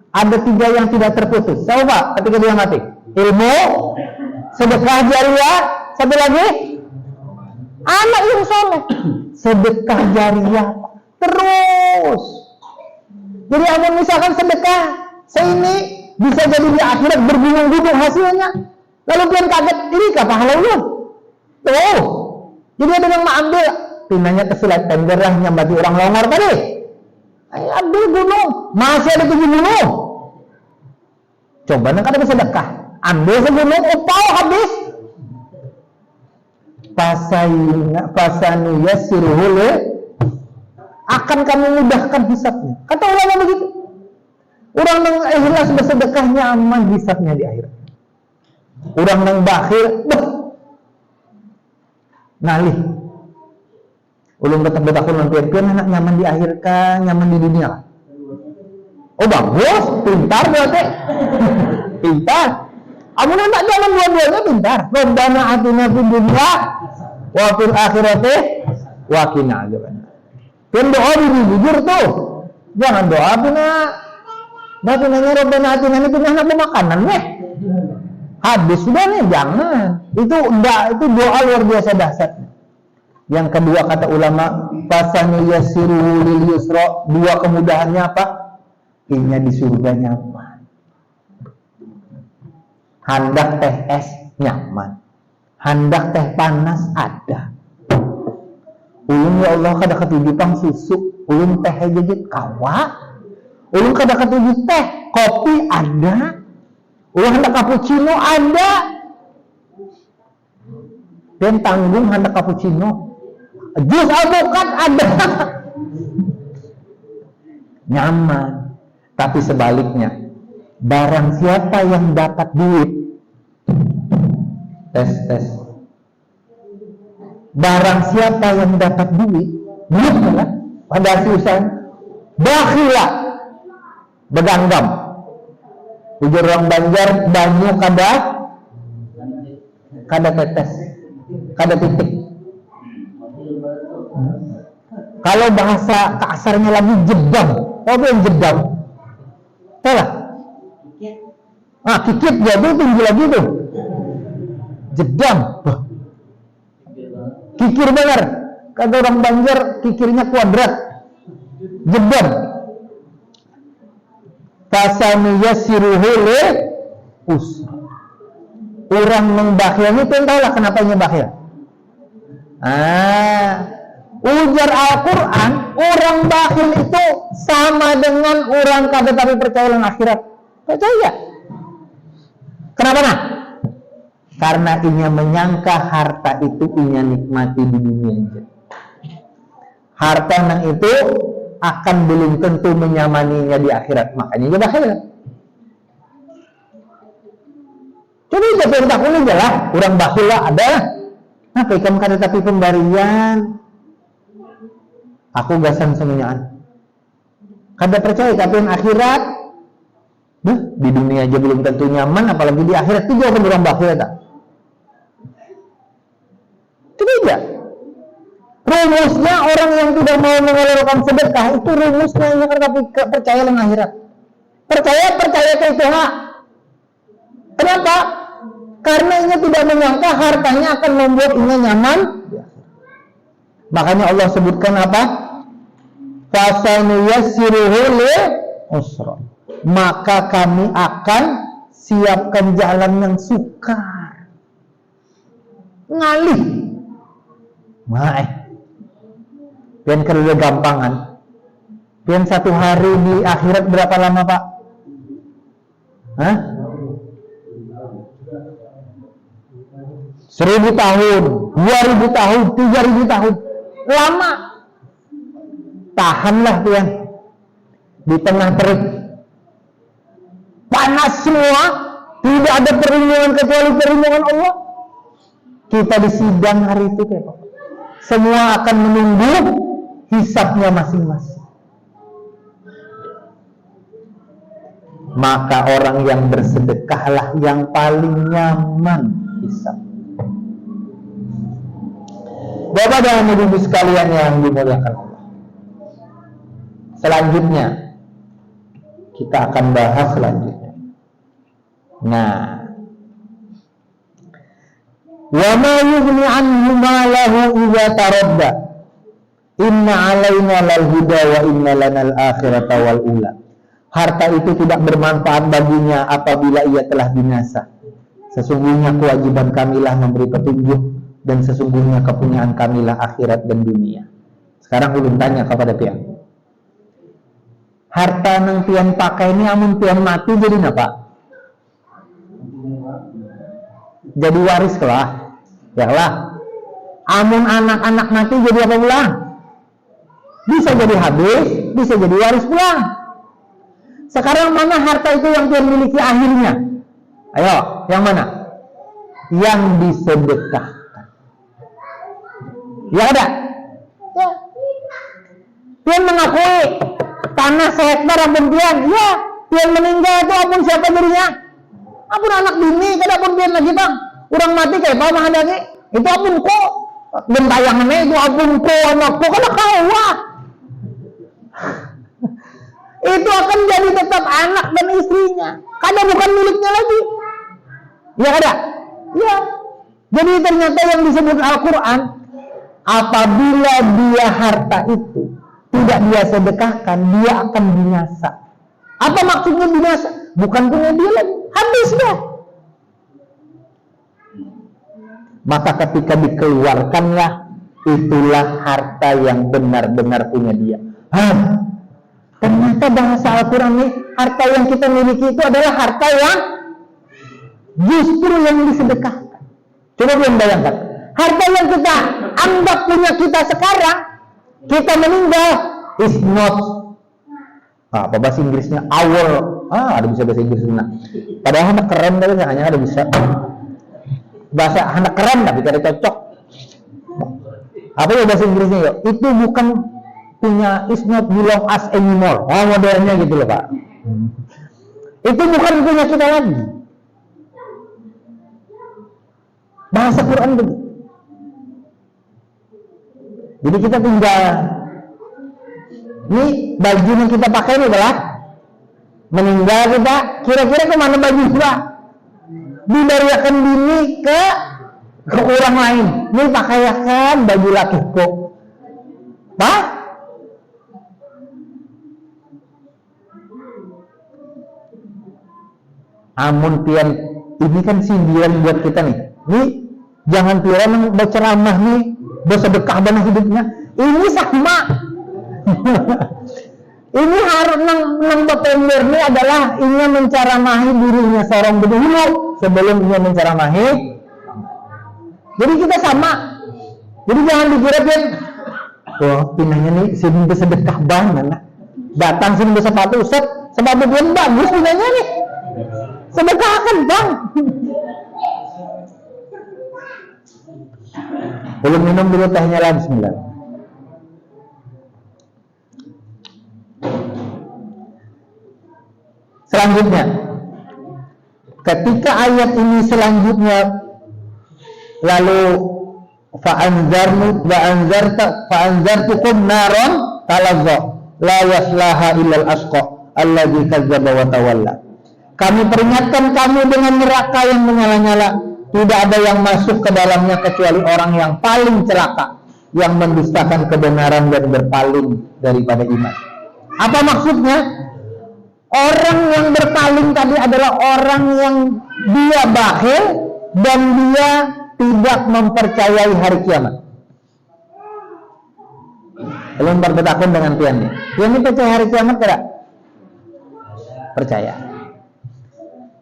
ada 3 yang tidak terputus. Tahu Pak ketika dia mati? Ilmu, sedekah jariah, satu lagi anak yang soleh. Sedekah jariah terus. Jadi amun misalkan sedekah seini bisa jadi di akhirat bergunung-gunung hasilnya. Lalu kalian kaget, ini kah pahala ulun? Tuh. Jadi ada yang mengambil pinanya kesulat tenderah nyambati orang longor tadi. Ambil gunung, masih ada 7 gunung. Coba nak ada sedekah, ambil segunung, upau habis. Pasanu yassiruhu akan kami mudahkan hisabnya. Kata ulama begitu. Orang yang ikhlas bersedekah nyaman hisabnya di akhirat. Orang yang bakhil, nalih. Ulun ketemu takun pian anak nyaman di akhir kan, nyaman di dunia. Oh bagus, pintar berarti. Pintar. Amun nak nyaman dua-duanya pintar. Rabbana atina fid dunya wa fil akhirati wa qina adzabannar. Kan doa jujur tuh. Jangan doa pina. Baca nanya Rabbana atina ini punya anak makanan weh. Habis sudah nih, jangan. Itu doa luar biasa dahsyatnya. Yang kedua kata ulama, fasanu yassiruhu lil yusra, 2 kemudahannya apa? Ini di surga nyaman. Handak teh es nyaman. Handak teh panas ada. Ulun ya Allah kada ketujuh pang susu, ulun teh jejit kawa. Ulun kada ketujuh teh, kopi ada. Ulun hendak cappuccino ada. Dan tanggung hendak cappuccino. Jus alpukat ada. Nyaman. Tapi sebaliknya, barang siapa yang dapat duit, tes. Barang siapa yang dapat duit kan? pada susah, bakhila, beganggam. Ujar orang Banjar, banyu kada tetes, kada titik. Kalau bahasa kasarnya lagi jedam, apa yang jedam? Salah. Kikit jadi tinggi lagi tuh. Jedam. Kikir benar. Kata orang Banjar, kikirnya kuadrat. Jedam. Fasamiyah siruhule usra. Orang membakhil itu entahlah kenapa bakhil. Ujar Al-Quran, orang bakhil itu sama dengan orang kada tapi percaya dengan akhirat. Percaya. Kenapa nah? Karena inya menyangka harta itu inya nikmati di dunia aja. Harta nang itu akan belum tentu menyamaninya di akhirat, makanya dia bakhil. Coba aja perintahku aja lah, orang bakhil lah ada. Nah, ikan kada tapi pemberian. Aku gasan semuanyaan. Kada percaya tapi yang akhirat. Di dunia aja belum tentu nyaman, apalagi di akhirat itu juga orang bakhil tak. Coba aja. Rumusnya orang yang tidak mau mengeluarkan sedekah itu rumusnya ini karena percaya dengan akhirat. Percaya ke Tuhan. Kenapa? Karena ini tidak menyangka hartanya akan membuat ini nyaman. Makanya Allah sebutkan apa? Fasanuyassiruhu lil usra. Maka kami akan siapkan jalan yang sukar. Ngalih. Pian kerja gampangan. Pian satu hari di akhirat berapa lama, Pak? 1000 tahun, 2000 tahun, 3000 tahun. Lama. Tahanlah pian. Di tengah terik. Panas semua, tidak ada perlindungan kecuali perlindungan Allah. Kita di sidang hari itu kayak Pak. Semua akan menunggu hisabnya masing-masing. Maka orang yang bersedekahlah yang paling nyaman hisab. Bapak dan Ibu sekalian yang dimuliakan Allah. Selanjutnya kita akan bahas selanjutnya. Nah, wa ma yughni anhu malahu idza taradda. Inna 'alaina lal huda wa inna lanal akhirata wal ula. Harta itu tidak bermanfaat baginya apabila ia telah binasa. Sesungguhnya kewajiban kamilah memberi petunjuk dan sesungguhnya kepunyaan kamilah akhirat dan dunia. Sekarang ulun tanya kepada pian. Harta nang pian pakai ini amun pian mati jadi apa? Jadi waris lah. Ya lah. Amun anak-anak mati jadi apa pula? Bisa jadi habis, bisa jadi waris pula. Sekarang mana harta itu yang pian miliki akhirnya? Ayo, yang mana? Yang disedekahkan. Ya ada? Ya. Pian mengakui tanah sehektar ampun pian. Ya, pian meninggal itu ampun siapa dirinya? Ampun anak bini, kada ampun pian lagi bang. Orang mati kayak apa mah ada ke? Itu ampun ko. Bentayangannya itu ampun ko anakku kada kawa. Itu akan jadi tetap anak dan istrinya. Kada bukan miliknya lagi. Ya kada? Ya. Jadi ternyata yang disebut Al-Quran, apabila dia harta itu tidak dia sedekahkan, dia akan binasa. Apa maksudnya binasa? Bukan punya dia lagi, habis dah. Maka ketika dikeluarkanlah, itulah harta yang benar-benar punya dia. Ternyata bahasa Al-Quran ini, harta yang kita miliki itu adalah harta yang justru yang disedekahkan. Coba kalian bayangkan, harta yang kita anggap punya kita sekarang, kita meninggal, is not, apa bahasa Inggrisnya, our, ada bisa bahasa Inggris nah. Padahal anak keren tapi hanya ada bisa bahasa anak keren tapi tidak cocok. Apa ya bahasa Inggrisnya yuk? Itu bukan punya is not belong us anymore. Oh, modelnya gitu loh Pak. Itu bukan punya kita lagi. Bahasa Quran begitu. Jadi kita tinggal, ini baju yang kita pakai ini adalah meninggal kita, kira-kira kemana baju kita? Diberikan bini ke orang lain. Ini pakaikan baju lakiku. Pak? Amun pian, ini kan sindiran buat kita nih. Ini jangan pian berceramah nih, bersedekah banget hidupnya. Ini sama. Ini harus nang September ini adalah ingin menceramahi dirinya seorang dulu sebelum ingin menceramahi. Jadi kita sama. Jadi jangan dikira pian, wah pinanya nih sini bersedekah banget. Datang sini bersepatu set, sepatu pian bagus pinanya nih. Sedekahkan bang. Belum minum dulu tehnya lah, bismillah. Selanjutnya, ketika ayat ini selanjutnya lalu fa'anzartukum naron talazza la yaslaha illal asqa alladzi kadzdzaba wa tawalla. Kami peringatkan kamu dengan neraka yang menyala-nyala. Tidak ada yang masuk ke dalamnya kecuali orang yang paling celaka, yang mendustakan kebenaran dan berpaling daripada iman. Apa maksudnya? Orang yang berpaling tadi adalah orang yang dia bakhil dan dia tidak mempercayai hari kiamat. Belum berbetakun dengan piannya. Pian ini percaya hari kiamat tidak? Percaya.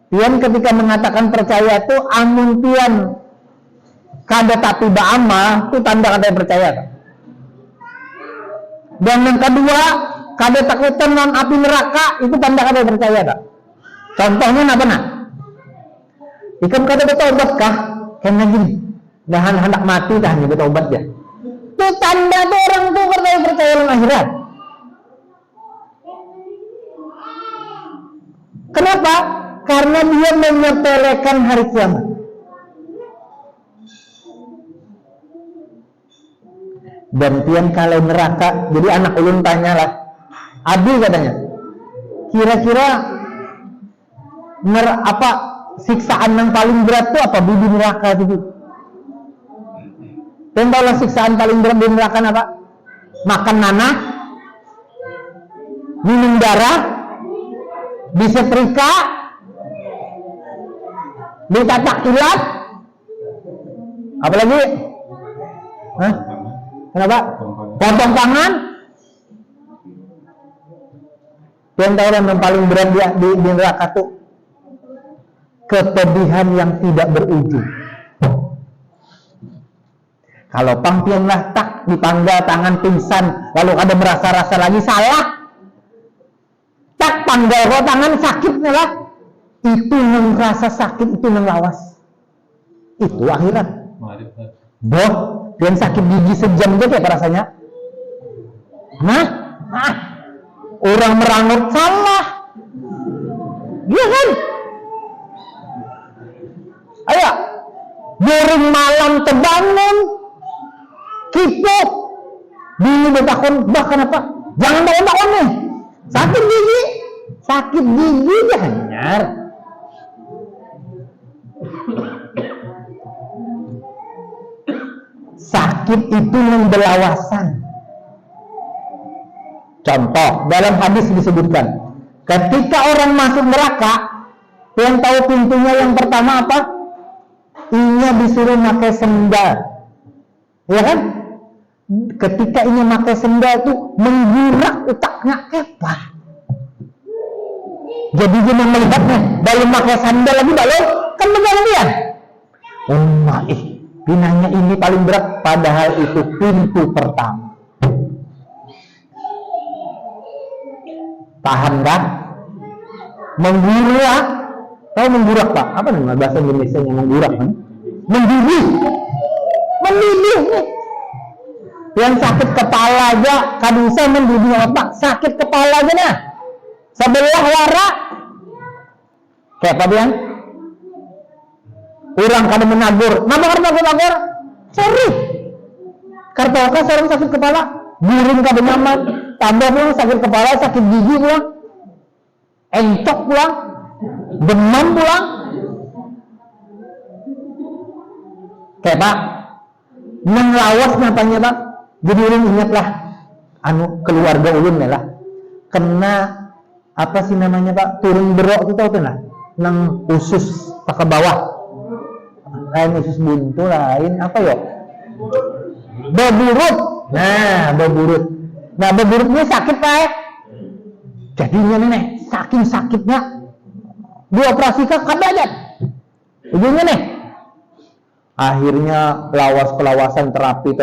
Pian ketika mengatakan percaya itu amun pian kada tapi ba'ama itu tanda kata percaya. Dan yang kedua, kada takutan non api neraka itu tanda kata percaya tak? Contohnya apa nak? Ikan kada bertobat kah? Karena gini, dah hendak mati dah hanya bertobat ya. Itu tanda tuh orang tuh percaya dalam akhirat. Kenapa? Karena dia menyepelekan hari kiamat. Dan pian kalau neraka, jadi anak ulun tanyalah, Abi katanya, kira-kira apa siksaan yang paling berat itu apa di neraka itu? Dan tahu siksaan paling berat di neraka apa? Makan nanah, minum darah, disetrika, ditatak kilat, apa lagi? Hah? Kenapa? Potong tangan. Dan tahu yang paling berat di neraka itu kepedihan yang tidak berujung. Kalau pangpianlah tak dipanggal tangan pingsan, lalu ada merasa-rasa lagi salah, tak panggal kok tangan sakitnya lah, itu yang merasa sakit itu yang lawas. Itu akhirat. Boh, dan sakit gigi sejam gitu apa rasanya? Orang merangut salah, iya kan? Ayo, boring malam terbangun, kipok, bini bertakun, bahkan apa? Jangan bangun nih, sakit gigi hanyar. Sakit itu yang belawasan. Contoh, dalam hadis disebutkan, ketika orang masuk neraka, yang tahu pintunya yang pertama apa? Inya disuruh pakai sendal, ya kan? Ketika inya pakai sendal itu menggurak otaknya kepah. Jadi dia melihatnya, belum pakai sandal lagi belum, kan bergantian. Pinanya ini paling berat, padahal itu pintu pertama. Paham kan? Menggurak, tahu menggurak Pak? Apa nama bahasa Indonesia-nya menggurak kan? Mendidih nih. Yang sakit kepala aja kadisa mendunia apa? Sakit kepala aja nah. Sebelah wara. Kayak apa biang? Orang kada menagur. Nama kada menagur? Sorry. Kartoka seorang sakit kepala, guring kada nyaman, tambah pulang sakit kepala, sakit gigi pulang, encok pulang, demam pulang. Kayak Pak, nang lawas nyatanya Pak. Jadi ulun ingatlah, keluarga ulun lah, kena apa sih namanya Pak, turun berok itu tau kan lah, nang usus ke bawah, lain usus buntu, lain apa ya? Beburut. Nah, beburut. Nah, beburutnya sakit Pak. Jadinya nih, saking sakitnya dioperasikan kabadat. Ujungnya nih. Akhirnya pelawasan terapi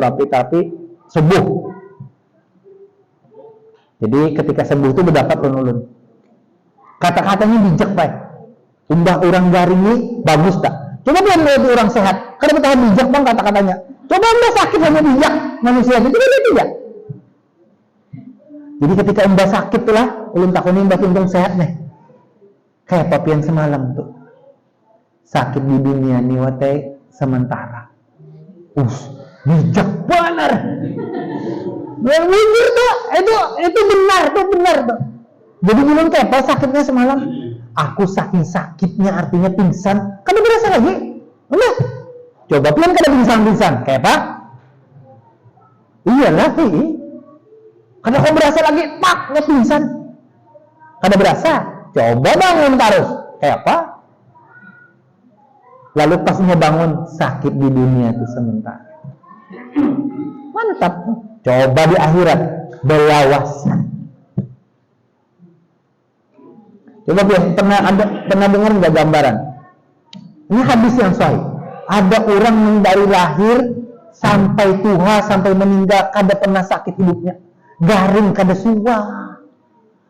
sembuh. Jadi ketika sembuh itu berdapat ulun. Kata-katanya bijak Pak. Umbah orang garingi bagus tak? Coba dia lihat orang sehat. Karena betah bijak Bang kata-katanya. Coba Mbak sakit hanya bijak manusia itu tidak bijak. Jadi ketika Mbak sakit tuh ulun takuni Mbak untung sehat nih. Kayak papi yang semalam tuh. Sakit di dunia nih wate sementara. Bijak benar. Yang mikir tuh itu benar tuh. Jadi bilang kayak apa sakitnya semalam? Aku saking sakitnya artinya pingsan. Kan berasa lagi. Udah. Coba pian kada pingsan. Kayak apa? Iyalah sih. Kada kau berasa lagi, pak, nggak pingsan. Kada berasa. Coba bangun terus. Kayak apa? Lalu pas mau bangun sakit di dunia itu sementara. Mantap. Coba di akhirat berlawasan. Coba pernah dengar nggak gambaran? Ini hadis yang sahih. Ada orang yang dari lahir sampai tua sampai meninggal kada pernah sakit hidupnya, garing kada suwa,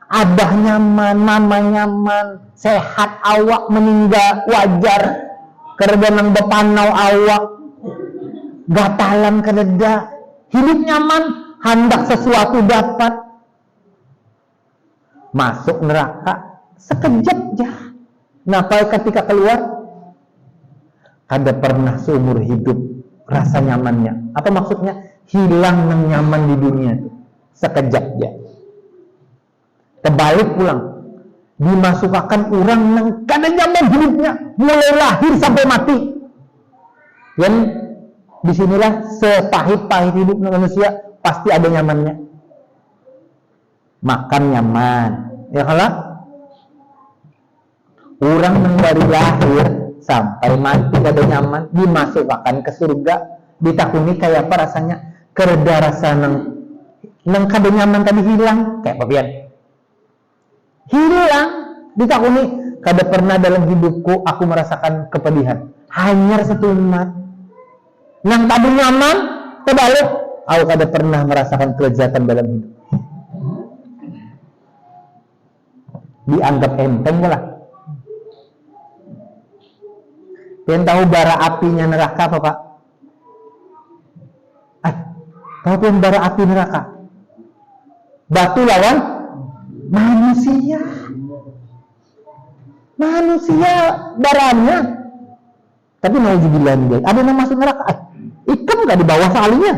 abah nyaman, mama nyaman, sehat awak, meninggal wajar, karena nang bepanau awak, gatalan kada, hidup nyaman, hendak sesuatu dapat, masuk neraka sekejap aja. Nah, ketika keluar ada pernah seumur hidup rasa nyamannya. Apa maksudnya? Hilang yang nyaman di dunia itu sekejap aja. Kebalik pulang, dimasukkan orang yang kada nyaman hidupnya mulai lahir sampai mati. Dan disinilah sepahit-pahit hidup manusia pasti ada nyamannya. Makan nyaman, ya kalau orang yang dari lahir sampai mati kada nyaman, dimasukkan ke surga, ditakuni kayak apa rasanya? Kereda rasa nang kada nyaman tadi hilang, kayak apa pian? Hilang, ditakuni kada pernah dalam hidupku aku merasakan kepedihan, hanya setumat. Nang tadi nyaman, terbalik, aku kada pernah merasakan kelezatan dalam hidup. Dianggap enteng lah. Kalian tahu bara apinya neraka apa Pak? Tahu kan bara api neraka? Batu lawan manusia. Manusia baranya. Tapi mau jubilan dia. Ada yang masuk neraka. Ikan nggak di bawah salinya.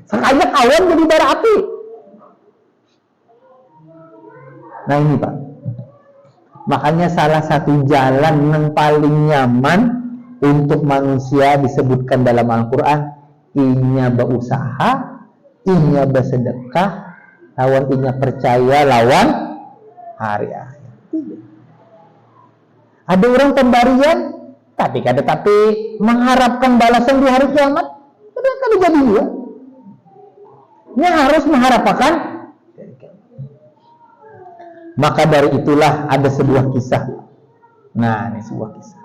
Sekalinya kawan jadi bara api. Nah ini Pak. Makanya salah satu jalan yang paling nyaman untuk manusia disebutkan dalam Al-Quran, inya berusaha, inya bersedekah, lawan inya percaya, lawan hari akhir. Ada orang pemberian, tapi mengharapkan balasan di hari kiamat, kada jadi dia. Dia harus mengharapkan. Maka dari itulah ada sebuah kisah. Nah, ini sebuah kisah.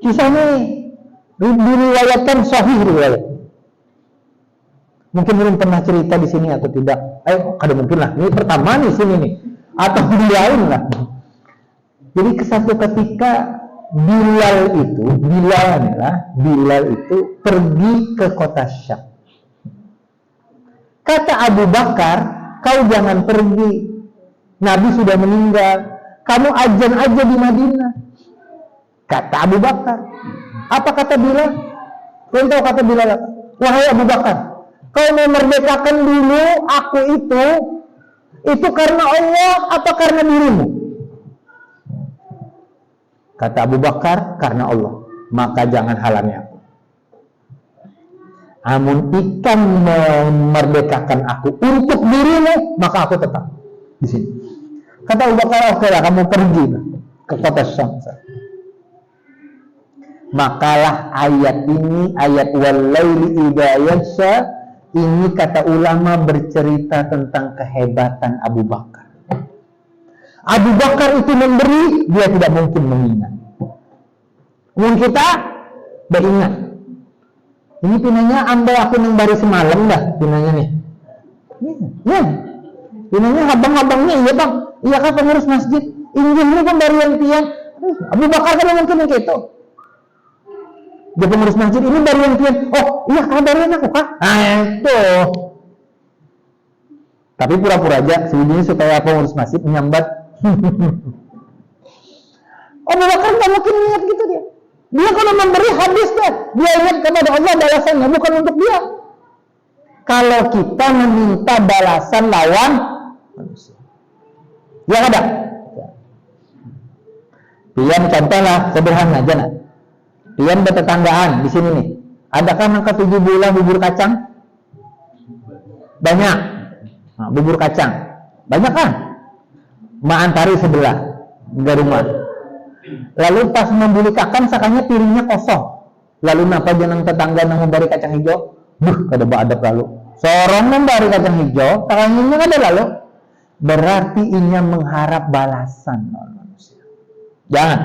Kisah ini diriwayatkan sahih riwayat. Mungkin belum pernah cerita di sini atau tidak. Ayo, kada mungkin lah. Ini pertama nih sini nih. Atau di lain lah. Jadi satu ketika Bilal itu pergi ke kota Syam. Kata Abu Bakar, kau jangan pergi. Nabi sudah meninggal. Kamu azan aja di Madinah. Kata Abu Bakar. Apa kata Bilal? Kau tahu kata Bilal apa? Wahai Abu Bakar, kau memerdekakan dulu aku itu karena Allah apa karena dirimu? Kata Abu Bakar, karena Allah. Maka jangan halangi aku. Amun ikan memerdekakan aku untuk dirimu, maka aku tetap di sini. Kata Abu Bakar, oke lah, kamu pergi ke kota Syam. Makalah ayat ini, ayat wal-laili idza yaghsha, ini kata ulama bercerita tentang kehebatan Abu Bakar. Abu Bakar itu memberi, dia tidak mungkin mengingat. Mungkin kita beringat. Ini pinanya ambil aku yang baru semalam dah, pinanya nih. Ya. Pinanya abang-abangnya, iya bang, iya kan pengurus masjid. Injilnya kan baru yang pian. Abu Bakar kan mungkin yang gitu. Dia pengurus masjid ini baru yang pian. Oh iya kah baru yang aku kah? Itu. Tapi pura-pura aja, sebelumnya supaya pengurus masjid menyambat. Abu Bakar nggak mungkin ingat gitu dia. Dia kalau memberi habis deh. Dia ingat kepada Allah balasannya, bukan untuk dia. Kalau kita meminta balasan lawan manusia, ya ada. Pian contohlah sederhana aja nak. Pian bertetanggaan di sini nih. Adakah angka 7 bulan bubur kacang? Banyak. Nah, bubur kacang banyak kan? Antari sebelah di rumah. Lalu pas membulikakan sakanya piringnya kosong. Lalu napa jenang tetangga nang memberi kacang hijau? Kada baadab lalu. Seorang memberi kacang hijau, sakanya kada lalu. Berarti inya mengharap balasan manusia. Jangan.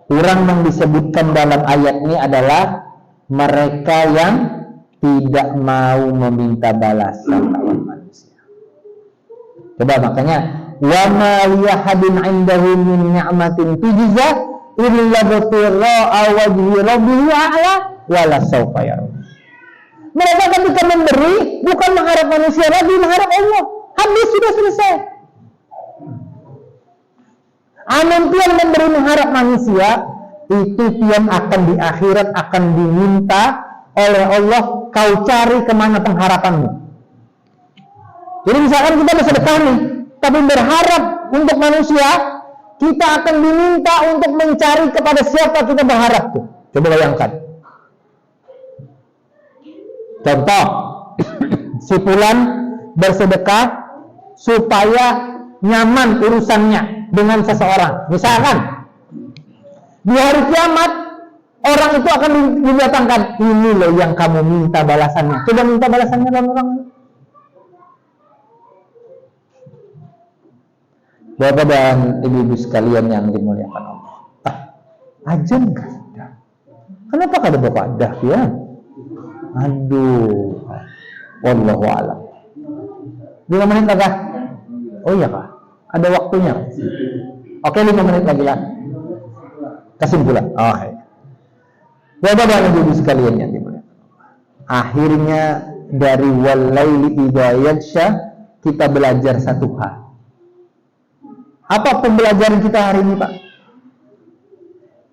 Orang yang disebutkan dalam ayat ini adalah mereka yang tidak mau meminta balasan lawan manusia. Coba makanya wa ma liyahadin 'indahu min ni'matin tujza illa btiraa wajhi rabbil a'la wala sawfa yarah. Mereka ketika memberi bukan mengharap manusia lagi, mengharap Allah. Habis sudah selesai. Amun pian memberi mengharap manusia, itu pian akan di akhirat akan diminta oleh Allah, kau cari kemana pengharapanmu. Jadi misalkan kita bersedekah nih, tapi berharap untuk manusia, kita akan diminta untuk mencari kepada siapa kita berharap tuh. Coba bayangkan. Contoh, si fulan bersedekah supaya nyaman urusannya dengan seseorang. Misalkan di hari kiamat orang itu akan didatangkan, ini loh yang kamu minta balasannya. Coba minta balasannya dalam orang. Bapak dan ibu-ibu sekalian yang dimuliakan Allah. Ajan kan? Kenapa kada bapak dah ya? Aduh, wallahu a'lam. 5 menit lagi. Oh iya kah? Ada waktunya. Oke, 5 menit lagi lah. Kesimpulan. Oh, iya. Bapak dan ibu sekalian yang dimuliakan. Akhirnya dari wal-laili idza yaghsha kita belajar satu hal. Apa pembelajaran kita hari ini, Pak?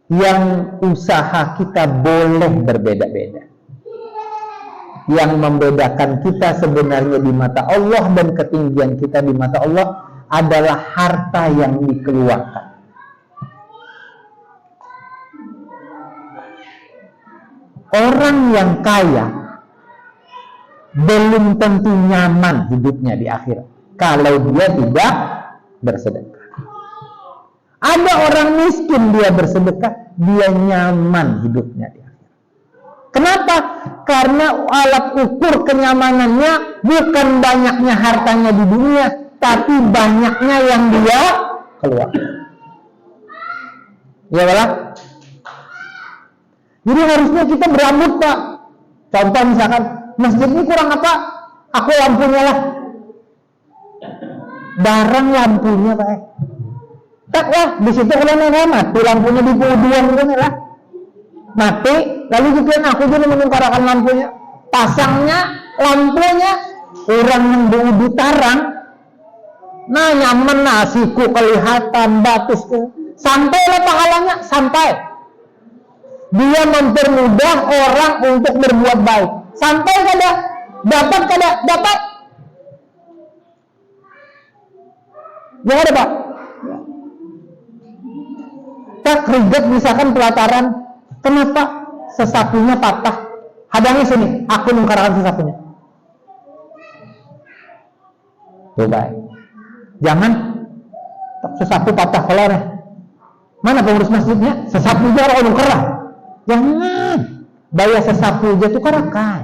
Yang usaha kita boleh berbeda-beda. Yang membedakan kita sebenarnya di mata Allah dan ketinggian kita di mata Allah adalah harta yang dikeluarkan. Orang yang kaya belum tentu nyaman hidupnya di akhirat kalau dia tidak bersedekah. Ada orang miskin dia bersedekah, dia nyaman hidupnya di akhirat. Kenapa? Karena alat ukur kenyamanannya bukan banyaknya hartanya di dunia, tapi banyaknya yang dia keluarkan. Ya lah. Jadi harusnya kita berambut, Pak. Contoh misalkan masjid ini kurang apa? Aku lampunya lah. Barang lampunya, Pak. Tak lah, di situ kalau mati lampunya di kuduan kan lah. Mati, lalu juga aku jadi menungkarakan lampunya. Pasangnya lampunya orang yang berudu tarang. Nah nyaman nasiku kelihatan batusku. Sampailah pahalanya, sampai. Dia mempermudah orang untuk berbuat baik. Sampai kada, dapat kada, dapat. Ya ada Pak. Tak ribet misalkan pelataran, kenapa sesapunya patah? Hadangi sini, aku nungkarakan sesapunya. Coba, jangan sesapu patah kelar. Mana pengurus masjidnya? Sesapu aja orang nungkara. Jangan. Bayar sesapu aja tukarakan.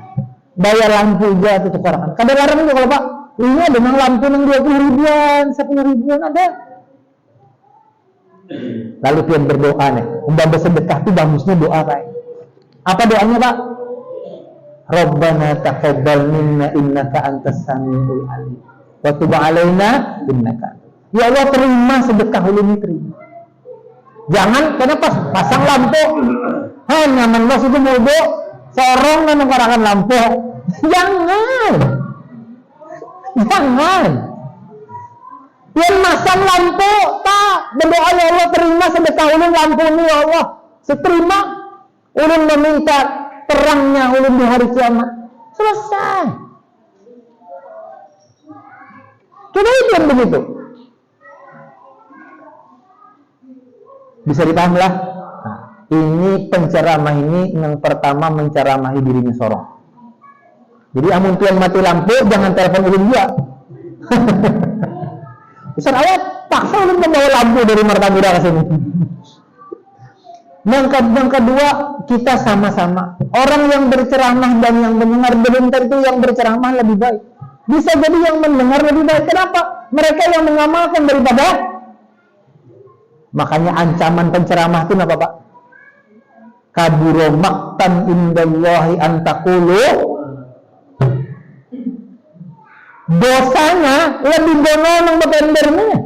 Bayar lampu aja tukarakan. Kadang-kadang juga kalau Pak, ini ada yang lampu yang 20 ribuan, 10 ribuan ada. Lalu pian berdoa nih, umpama bersedekah itu bagusnya doa kayak. Apa doanya Pak? Rabbana taqabbal minna innaka antas samiul alim. Wa tub alaina innaka. Ya Allah terima sedekah ulun terima. Jangan kenapa pasang lampu. Nyaman bos itu muldo sorong dan mengarakan lampu. Jangan. Jangan. Yang masang lampu, tak berdoa ya Allah terima sedekah ulun lampu ini ya Allah. Seterima ulun meminta terangnya ulun di hari kiamat. Selesai. Coba itu yang begitu. Bisa dipaham lah. Nah, ini penceramah ini yang pertama menceramahi dirinya sorong. Jadi amun tuan mati lampu jangan telepon ulun dia. Ustaz awak paksa ulun membawa lampu dari Martapura ke sini. Yang kedua, kita sama-sama. Orang yang berceramah dan yang mendengar belum tentu yang berceramah lebih baik. Bisa jadi yang mendengar lebih baik. Kenapa? Mereka yang mengamalkan daripada. Makanya ancaman penceramah itu apa Pak? Kaburo maktan indallahi antakulu. Dosanya lebih bono yang berpendernya.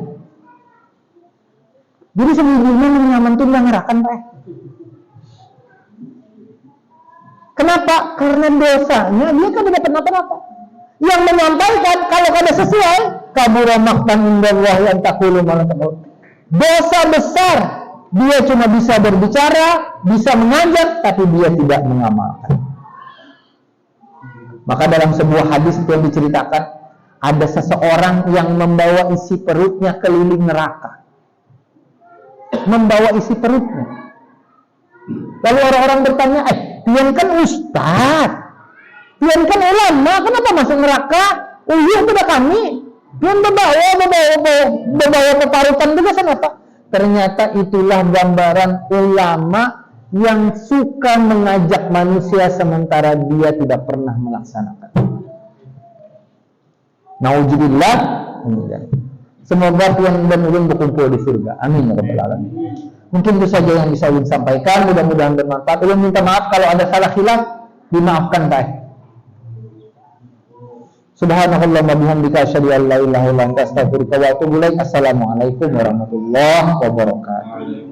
Jadi sebelumnya menyaman itu ngerakan Pak. Kenapa? Karena dosanya dia kan tidak apa-apa. Yang menyampaikan kalau kada sesuai, kabura maktan indallahi an taqulu ma la taqul. Dosa besar. Dia cuma bisa berbicara, bisa mengajak, tapi dia tidak mengamalkan. Maka dalam sebuah hadis yang diceritakan, ada seseorang yang membawa isi perutnya keliling neraka. Membawa isi perutnya. Lalu orang-orang bertanya, pian kan ustaz, pian kan ulama, kenapa masuk neraka? Iya pada kami, pian membawa peparutan juga kenapa? Ternyata itulah gambaran ulama yang suka mengajak manusia sementara dia tidak pernah melaksanakan. Nauzubillah. Semoga Tuhan dan ulun berkumpul di surga. Amin ya rabbal alamin. Mungkin itu saja yang bisa ulun sampaikan. Mudah-mudahan bermanfaat. Ulun minta maaf kalau ada salah khilaf, dimaafkan baik. Subhanallah wa bihamdika asyhadu an la ilaha illa anta astaghfiruka wa atubu ilaik. Assalamualaikum warahmatullahi wabarakatuh.